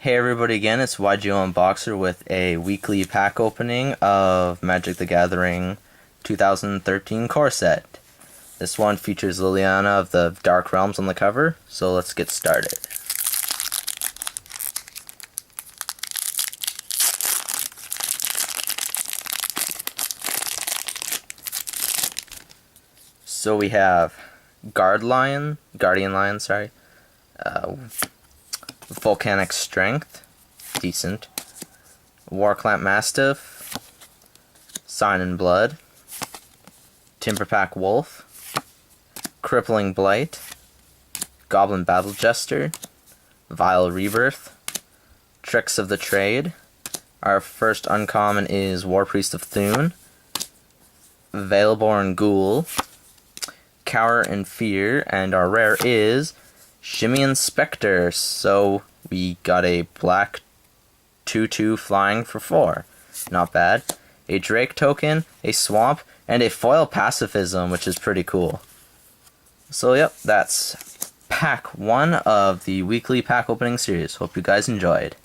Hey everybody again, it's YGO Unboxer with a weekly pack opening of Magic the Gathering 2013 core set. This one features Liliana of the Dark Realms on the cover, so let's get started. So we have Guardian Lion, Volcanic Strength, decent. Warclamp Mastiff, Sign in Blood, Timberpack Wolf, Crippling Blight, Goblin Battle Jester, Vile Rebirth, Tricks of the Trade. Our first uncommon is Warpriest of Thune, Veilborn Ghoul, Cower in Fear, and our rare is Shimian Spectre. So we got a black 2/2 flying for 4. Not bad. A Drake token, a Swamp, and a foil pacifism, which is pretty cool. So yep, that's pack 1 of the weekly pack opening series. Hope you guys enjoyed.